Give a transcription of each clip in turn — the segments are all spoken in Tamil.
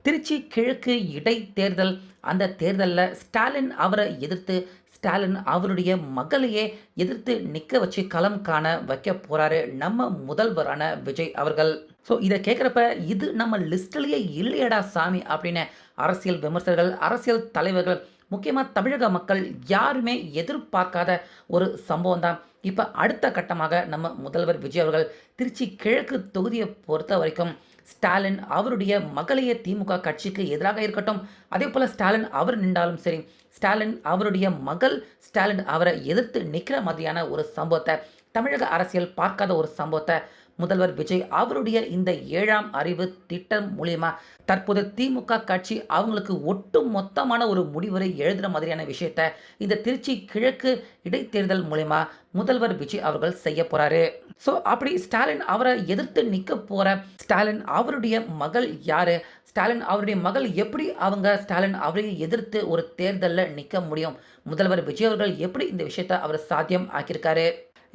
திருச்சி கிழக்கு இடைத்தேர்தல். அந்த தேர்தலில் ஸ்டாலின் அவரை எதிர்த்து ஸ்டாலின் அவருடைய மகளையே எதிர்த்து நிற்க வச்சு களம் காண வைக்க போறாரு நம்ம முதல்வரான விஜய் அவர்கள். ஸோ இதை கேட்குறப்ப இது நம்ம லிஸ்ட்லேயே இல்லையடா சாமி அப்படின்னு அரசியல் விமர்சகர்கள், அரசியல் தலைவர்கள், முக்கியமாக தமிழக மக்கள் யாருமே எதிர்பார்க்காத ஒரு சம்பவம் தான். இப்போ அடுத்த கட்டமாக நம்ம முதல்வர் விஜய் அவர்கள் திருச்சி கிழக்கு தொகுதியை பொறுத்த வரைக்கும் ஸ்டாலின் அவருடைய மகளையே திமுக கட்சிக்கு எதிராக இருக்கட்டும், அதே போல் ஸ்டாலின் அவர் நின்றாலும் சரி, ஸ்டாலின் அவருடைய மகள் ஸ்டாலின் அவரை எதிர்த்து நிற்கிற மாதிரியான ஒரு சம்பவத்தை, தமிழக அரசியல் பார்க்காத ஒரு சம்பவத்தை முதல்வர் விஜய் அவருடைய இந்த 7ஆம் அறிவு திட்டம் மூலியமா தற்போது திமுக கட்சி அவங்களுக்கு ஒட்டு மொத்தமான ஒரு முடிவுரை எழுதுகிற மாதிரியான விஷயத்த இந்த திருச்சி கிழக்கு இடைத்தேர்தல் மூலியமா முதல்வர் விஜய் அவர்கள் செய்ய போறாரு. ஸோ அப்படி ஸ்டாலின் அவரை எதிர்த்து நிற்க போற ஸ்டாலின் அவருடைய மகள் யாரு, ஸ்டாலின் அவருடைய மகள் எப்படி அவங்க ஸ்டாலின் அவரை எதிர்த்து ஒரு தேர்தலில் நிற்க முடியும், முதல்வர் விஜய் அவர்கள் எப்படி இந்த விஷயத்தை அவர் சாத்தியம் ஆக்கியிருக்காரு,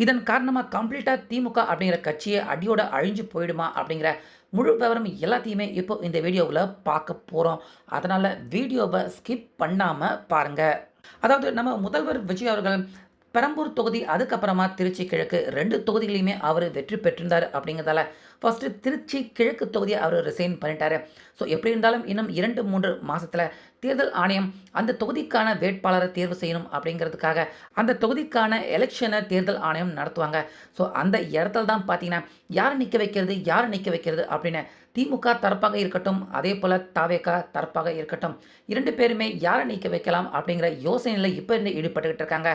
இதன் காரணமாக கம்ப்ளீட்டாக திமுக அப்படிங்கிற கட்சியை அடியோட அழிஞ்சு போயிடுமா அப்படிங்கிற முழு விவரம் எல்லாத்தையுமே இப்போ இந்த வீடியோவில் பார்க்க போகிறோம். அதனால் வீடியோவை ஸ்கிப் பண்ணாமல் பாருங்கள். அதாவது நம்ம முதல்வர் விஜய் அவர்கள் பெரம்பூர் தொகுதி, அதுக்கப்புறமா திருச்சி கிழக்கு 2 தொகுதிகளையுமே அவர் வெற்றி பெற்றிருந்தார். அப்படிங்கிறதால ஃபஸ்ட்டு திருச்சி கிழக்கு தொகுதியை அவர் ரிசைன் பண்ணிட்டாரு. ஸோ எப்படி இருந்தாலும் இன்னும் 2-3 மாதத்தில் தேர்தல் ஆணையம் அந்த தொகுதிக்கான வேட்பாளரை தேர்வு செய்யணும். அப்படிங்கிறதுக்காக அந்த தொகுதிக்கான எலெக்ஷனை தேர்தல் ஆணையம் நடத்துவாங்க. ஸோ அந்த இடத்துல தான் பார்த்தீங்கன்னா யாரை நிற்க வைக்கிறது அப்படின்னு திமுக தரப்பாக இருக்கட்டும், அதே போல் தாவேகா தரப்பாக இருக்கட்டும், 2 பேருமே யாரை நீக்க வைக்கலாம் அப்படிங்கிற யோசனையில் இப்போ இருந்து ஈடுபட்டுக்கிட்டு இருக்காங்க.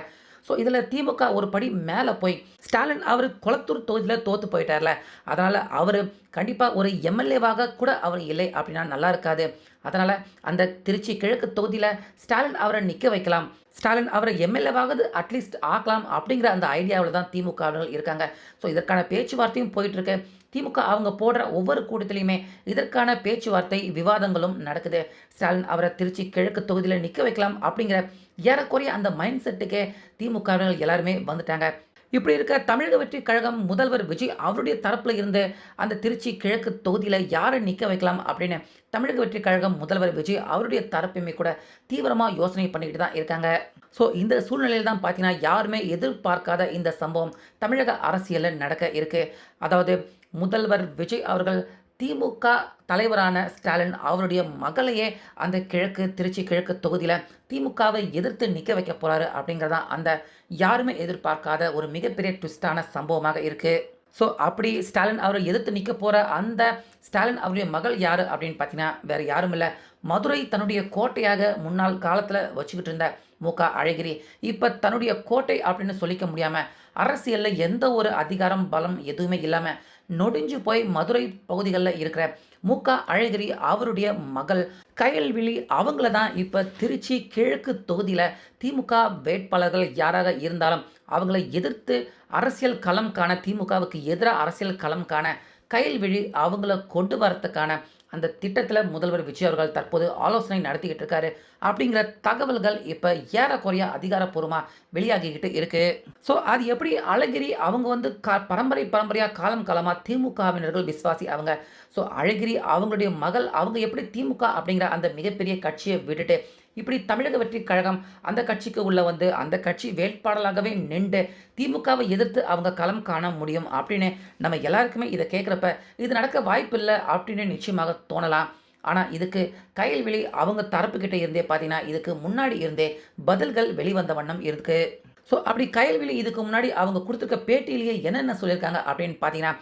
ஸோ இதில் திமுக ஒரு படி மேலே போய் ஸ்டாலின் அவர் கொளத்தூர் தொகுதியில் தோற்று போயிட்டார்ல, அதனால் அவர் கண்டிப்பாக ஒரு எம்எல்ஏவாக கூட அவர் இல்லை அப்படின்னா நல்லா இருக்காது. அதனால் அந்த திருச்சி கிழக்கு தொகுதியில் ஸ்டாலின் அவரை நிற்க வைக்கலாம், ஸ்டாலின் அவரை எம்எல்ஏவாவது அட்லீஸ்ட் ஆக்கலாம் அப்படிங்கிற அந்த ஐடியாவில் தான் திமுக இருக்காங்க. ஸோ இதற்கான பேச்சுவார்த்தையும் போயிட்டுருக்கு. திமுக அவங்க போடுற ஒவ்வொரு கூட்டத்திலையுமே இதற்கான பேச்சுவார்த்தை விவாதங்களும் நடக்குது. ஸ்டாலின் அவரை திருச்சி கிழக்கு தொகுதியில் நிற்க வைக்கலாம் அப்படிங்கிற ஏறக்குறைய அந்த மைண்ட் செட்டுக்கே திமுக எல்லாருமே வந்துட்டாங்க. இப்படி இருக்க தமிழக வெற்றி கழகம் முதல்வர் விஜய் அவருடைய தரப்பில் இருந்து அந்த திருச்சி கிழக்கு தொகுதியில் யாரை நிற்க வைக்கலாம் அப்படின்னு தமிழக வெற்றி கழகம் முதல்வர் விஜய் அவருடைய தரப்புமே கூட தீவிரமாக யோசனை பண்ணிக்கிட்டு தான் இருக்காங்க. ஸோ இந்த சூழ்நிலையில் தான் பார்த்தீங்கன்னா யாருமே எதிர்பார்க்காத இந்த சம்பவம் தமிழக அரசியலில் நடக்க இருக்கு. அதாவது முதல்வர் விஜய் அவர்கள் திமுக தலைவரான ஸ்டாலின் அவருடைய மகளையே அந்த திருச்சி கிழக்கு தொகுதியில் திமுகவை எதிர்த்து நிற்க வைக்க போகிறாரு அப்படிங்கிறதான் அந்த யாருமே எதிர்பார்க்காத ஒரு மிகப்பெரிய ட்விஸ்டான சம்பவமாக இருக்குது. ஸோ அப்படி ஸ்டாலின் அவரை எதிர்த்து நிற்க போகிற அந்த ஸ்டாலின் அவருடைய மகள் யார் அப்படின்னு பார்த்தீங்கன்னா வேறு யாரும் இல்லை, மதுரை தன்னுடைய கோட்டையாக முன்னாள் காலத்தில் வச்சுக்கிட்டு இருந்த மு.க. அழகிரி இப்போ தன்னுடைய கோட்டை அப்படின்னு சொல்லிக்க முடியாமல், அரசியலில் எந்த ஒரு அதிகாரம் பலம் எதுவுமே இல்லாமல் நொடிஞ்சு போய் மதுரை பகுதிகளில் இருக்கிற மு.க. அழகிரி அவருடைய மகள் கயல்விழி அவங்கள தான் இப்போ திருச்சி கிழக்கு தொகுதியில் திமுக வேட்பாளர்கள் யாராக இருந்தாலும் அவங்கள எதிர்த்து அரசியல் களம் காண, திமுகவுக்கு எதிராக அரசியல் களம் காண கயல்விழி அவங்கள கொண்டு வரத்துக்கான அந்த திட்டத்தில் முதல்வர் விஜய் அவர்கள் தற்போது ஆலோசனை நடத்திக்கிட்டு இருக்காரு அப்படிங்கிற தகவல்கள் இப்போ ஏறக்குறைய அதிகாரப்பூர்வமாக வெளியாகிக்கிட்டு இருக்கு. ஸோ அது எப்படி அழகிரி அவங்க பரம்பரையாக காலம் காலமாக திமுகவினர்கள் விசுவாசி அவங்க. ஸோ அழகிரி அவங்களுடைய மகள் அவங்க எப்படி திமுக அப்படிங்கிற அந்த மிகப்பெரிய கட்சியை விட்டுட்டு இப்படி தமிழக வெற்றி கழகம் அந்த கட்சிக்கு உள்ள அந்த கட்சி வேட்பாளராகவே நின்று திமுகவை எதிர்த்து அவங்க களம் காண முடியும் அப்படின்னு நம்ம எல்லாருக்குமே இதை கேட்குறப்ப இது நடக்க வாய்ப்பில்லை அப்படின்னு நிச்சயமாக தோணலாம். ஆனால் இதுக்கு கயல்விழி அவங்க தரப்புக்கிட்ட இருந்தே பார்த்தீங்கன்னா இதுக்கு முன்னாடி இருந்தே பதில்கள் வெளிவந்த வண்ணம் இருக்கு. ஸோ அப்படி கயல்விழி இதுக்கு முன்னாடி அவங்க கொடுத்துருக்க பேட்டியிலேயே என்னென்ன சொல்லியிருக்காங்க அப்படின்னு பார்த்தீங்கன்னா,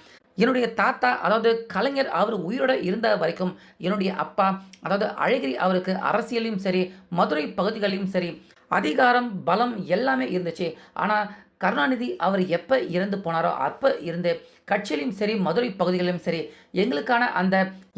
என்னுடைய தாத்தா அதாவது கலைஞர் அவர் உயிரோட இருந்த வரைக்கும் என்னுடைய அப்பா அதாவது அழகிரி அவருக்கு அரசியலையும் சரி மதுரை பகுதிகளிலும் சரி அதிகாரம் பலம் எல்லாமே இருந்துச்சு. ஆனால் கருணாநிதி அவர் எப்போ இறந்து போனாரோ அப்போ இருந்து கட்சியிலும் சரி மதுரை பகுதிகளிலும் சரி எங்களுக்கான அந்த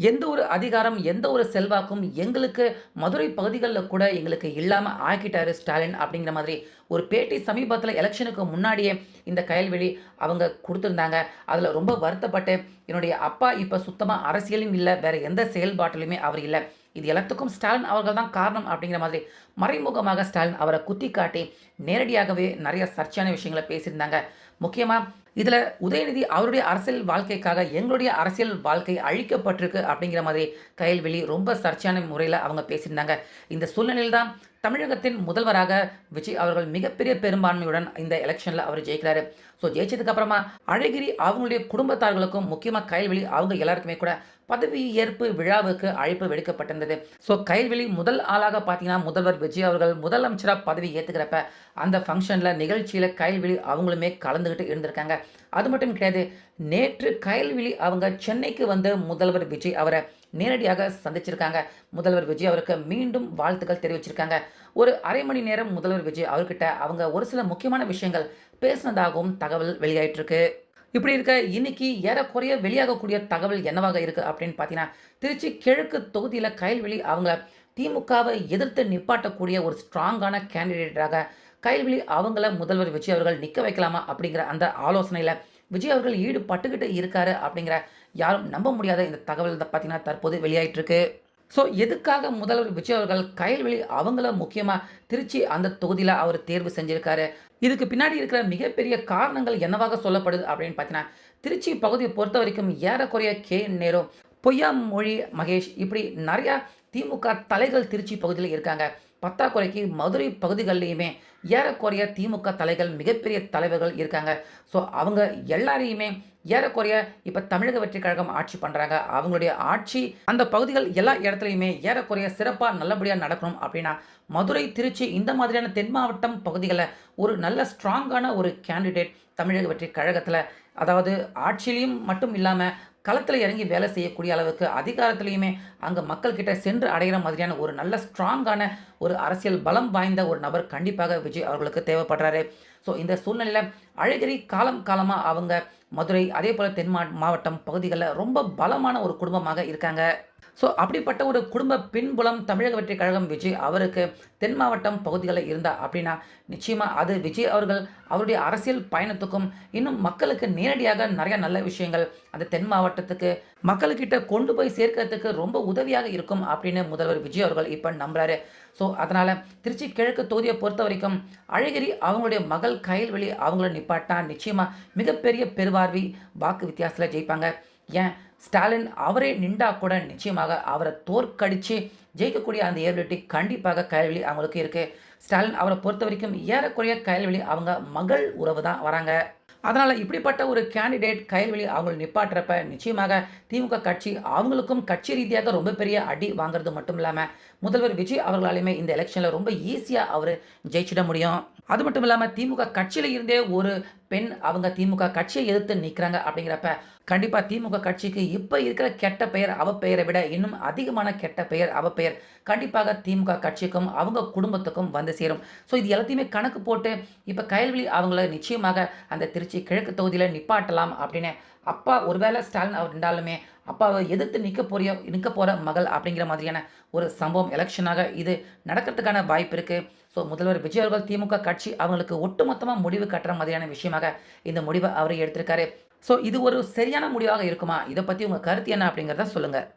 எந்த ஒரு அதிகாரம் எந்த ஒரு செல்வாக்கும் எங்களுக்கு மதுரை பகுதிகளில் கூட எங்களுக்கு இல்லாமல் ஆக்கிட்டாரு ஸ்டாலின் அப்படிங்கிற மாதிரி ஒரு பேட்டி சமீபத்தில் எலெக்ஷனுக்கு முன்னாடியே இந்த கயல்விழி அவங்க கொடுத்துருந்தாங்க. அதில் ரொம்ப வருத்தப்பட்டு என்னுடைய அப்பா இப்போ சுத்தமாக அரசியலும் இல்லை, வேறு எந்த செயல்பாட்டிலுமே அவர் இல்லை, இது எல்லாத்துக்கும் ஸ்டாலின் அவர்கள் தான் காரணம் அப்படிங்கிற மாதிரி மறைமுகமாக ஸ்டாலின் அவரை குத்தி காட்டி நேரடியாகவே நிறைய சர்ச்சையான விஷயங்களை பேசியிருந்தாங்க. முக்கியமாக இதில் உதயநிதி அவருடைய அரசியல் வாழ்க்கைக்காக எங்களுடைய அரசியல் வாழ்க்கை அழிக்கப்பட்டிருக்கு அப்படிங்கிற மாதிரி கயல்விழி ரொம்ப சர்ச்சையான முறையில் அவங்க பேசியிருந்தாங்க. இந்த சூழ்நிலையில் தான் தமிழகத்தின் முதல்வராக விஜய் அவர்கள் மிகப்பெரிய பெரும்பான்மையுடன் இந்த எலெக்ஷனில் அவர் ஜெயிக்கிறாரு. ஸோ ஜெயிச்சதுக்கு அப்புறமா அழகிரி அவங்களுடைய குடும்பத்தார்களுக்கும் முக்கியமாக கயல்விழி அவங்க எல்லாருக்குமே கூட பதவி ஏற்பு விழாவுக்கு அழைப்பு விடுக்கப்பட்டிருந்தது. ஸோ கயல்விழி முதல் ஆளாக பார்த்தீங்கன்னா முதல்வர் விஜய் அவர்கள் முதலமைச்சராக பதவி ஏற்றுக்கிறப்ப அந்த ஃபங்க்ஷனில் நிகழ்ச்சியில் கயல்விழி அவங்களுமே கலந்துக்கிட்டு இருந்திருக்காங்க. அது மட்டும் கிடையாது, நேற்று கயல்விழி அவங்க சென்னைக்கு வந்து முதல்வர் விஜய் அவரை நேரடியாக சந்திச்சிருக்காங்க. முதல்வர் விஜய் அவருக்கு மீண்டும் வாழ்த்துக்கள் தெரிவிச்சிருக்காங்க. ஒரு அரை மணி நேரம் முதல்வர் விஜய் அவர்கிட்ட அவங்க ஒரு சில முக்கியமான விஷயங்கள் பேசினதாகவும் தகவல் வெளியாயிட்டு இருக்கு. இப்படி இருக்க இன்னைக்கு ஏறக்குறைய வெளியாகக்கூடிய தகவல் என்னவாக இருக்கு அப்படின்னு பார்த்தீங்கன்னா, திருச்சி கிழக்கு தொகுதியில் கயல்விழி அவங்க திமுகவை எதிர்த்து நிப்பாட்டக்கூடிய ஒரு ஸ்ட்ராங்கான கேண்டிடேட்டாக கயல்விழி அவங்கள முதல்வர் விஜய் அவர்கள் நிற்க வைக்கலாமா அப்படிங்கிற அந்த ஆலோசனையில் விஜய் அவர்கள் ஈடுபட்டுக்கிட்டு இருக்காரு அப்படிங்கிற யாரும் நம்ப முடியாத இந்த தகவல் தான் பார்த்தீங்கன்னா தற்போது வெளியாயிட்டு இருக்கு. ஸோ எதுக்காக முதல்வர் விஜய் அவர்கள் கயல்விழி அவங்கள முக்கியமாக திருச்சி அந்த தொகுதியில் அவர் தேர்வு செஞ்சிருக்காரு, இதுக்கு பின்னாடி இருக்கிற மிகப்பெரிய காரணங்கள் என்னவாக சொல்லப்படுது அப்படின்னு பார்த்தீங்கன்னா, திருச்சி பகுதியை பொறுத்த வரைக்கும் ஏறக்குறைய நேரு, பொய்யாமொழி மகேஷ் இப்படி நிறையா திமுக தலைகள் திருச்சி பகுதியில் இருக்காங்க. பத்தாக்குறைக்கு மதுரை பகுதிகளிலையுமே ஏறக்குறைய திமுக தலைகள் மிகப்பெரிய தலைவர்கள் இருக்காங்க. ஸோ அவங்க எல்லாரையுமே ஏறக்குறைய இப்போ தமிழக வெற்றி கழகம் ஆட்சி பண்ணுறாங்க. அவங்களுடைய ஆட்சி அந்த பகுதிகள் எல்லா இடத்துலையுமே ஏறக்குறைய சிறப்பாக நல்லபடியாக நடக்கணும் அப்படின்னா மதுரை திருச்சி இந்த மாதிரியான தென் மாவட்டம் பகுதிகளில் ஒரு நல்ல ஸ்ட்ராங்கான ஒரு கேண்டிடேட் தமிழக வெற்றி கழகத்தில், அதாவது ஆட்சியிலையும் மட்டும் இல்லாமல் களத்தில் இறங்கி வேலை செய்யக்கூடிய அளவுக்கு அதிகாரத்துலேயுமே அங்கே மக்கள்கிட்ட சென்று அடைகிற மாதிரியான ஒரு நல்ல ஸ்ட்ராங்கான ஒரு அரசியல் பலம் வாய்ந்த ஒரு நபர் கண்டிப்பாக விஜய் அவர்களுக்கு தேவைப்படுறாரு. ஸோ இந்த சூழ்நிலையில் அழகிரி காலமாக அவங்க மதுரை அதே போல் தென் மாவட்டம் பகுதிகளில் ரொம்ப பலமான ஒரு குடும்பமாக இருக்காங்க. ஸோ அப்படிப்பட்ட ஒரு குடும்ப பின்புலம் தமிழக வெற்றி கழகம் விஜய் அவருக்கு தென் மாவட்டம் பகுதிகளில் இருந்தா அப்படின்னா நிச்சயமாக அது விஜய் அவர்கள் அவருடைய அரசியல் பயணத்துக்கும் இன்னும் மக்களுக்கு நேரடியாக நிறைய நல்ல விஷயங்கள் அந்த தென் மாவட்டத்துக்கு மக்கள்கிட்ட கொண்டு போய் சேர்க்கறதுக்கு ரொம்ப உதவியாக இருக்கும் அப்படின்னு முதல்வர் விஜய் அவர்கள் இப்போ நம்புறாரு. ஸோ அதனால் திருச்சி கிழக்கு தொகுதியை பொறுத்த வரைக்கும் அழகிரி அவங்களுடைய மகள் கயல்விழி அவங்கள நிப்பாட்டினா நிச்சயமாக மிகப்பெரிய பெருவார்வி வாக்கு வித்தியாசத்தில் ஜெயிப்பாங்க. ஏன் ஸ்டாலின் அவரே நின்றா கூட நிச்சயமாக அவரை தோற்கடித்து ஜெயிக்கக்கூடிய அந்த ஏபிலிட்டி கண்டிப்பாக கயல்விழி அவங்களுக்கு இருக்குது. ஸ்டாலின் அவரை பொறுத்த வரைக்கும் ஏறக்குறைய கயல்விழி அவங்க மகள் உறவு தான் வராங்க. அதனால் இப்படிப்பட்ட ஒரு கேண்டிடேட் கயல்விழி அவங்களை நிப்பாட்டுறப்ப நிச்சயமாக திமுக கட்சி அவங்களுக்கும் கட்சி ரீதியாக ரொம்ப பெரிய அடி வாங்குறது மட்டும் இல்லாமல் முதல்வர் விஜய் அவர்களாலுமே இந்த எலெக்ஷனில் ரொம்ப ஈஸியாக அவர் ஜெயிச்சிட முடியும். அது மட்டும் இல்லாமல் திமுக கட்சியில் இருந்தே ஒரு பெண் அவங்க திமுக கட்சியை எதிர்த்து நிற்கிறாங்க அப்படிங்கிறப்ப கண்டிப்பாக திமுக கட்சிக்கு இப்போ இருக்கிற கெட்ட பெயர் அவப்பெயரை விட இன்னும் அதிகமான கெட்ட பெயர் அவப்பெயர் கண்டிப்பாக திமுக கட்சிக்கும் அவங்க குடும்பத்துக்கும் வந்து சேரும். ஸோ இது எல்லாத்தையுமே கணக்கு போட்டு இப்போ கயல்விழி அவங்கள நிச்சயமாக அந்த திருச்சி கிழக்கு தொகுதியில் நிப்பாட்டலாம் அப்படின்னு அப்பா ஒருவேளை ஸ்டாலின் அவர் இருந்தாலுமே அப்பாவை எதிர்த்து நிற்க போகிற மகள் அப்படிங்கிற மாதிரியான ஒரு சம்பவம் எலெக்ஷனாக இது நடக்கிறதுக்கான வாய்ப்பு இருக்குது. ஸோ முதல்வர் விஜய் அவர்கள் திமுக கட்சி அவங்களுக்கு ஒட்டுமொத்தமாக முடிவு கட்டுற மாதிரியான விஷயமாக இந்த முடிவை அவர் எடுத்திருக்காரு. ஸோ இது ஒரு சரியான முடிவாக இருக்குமா? இதை பற்றி உங்கள் கருத்து என்ன அப்படிங்கிறத சொல்லுங்கள்.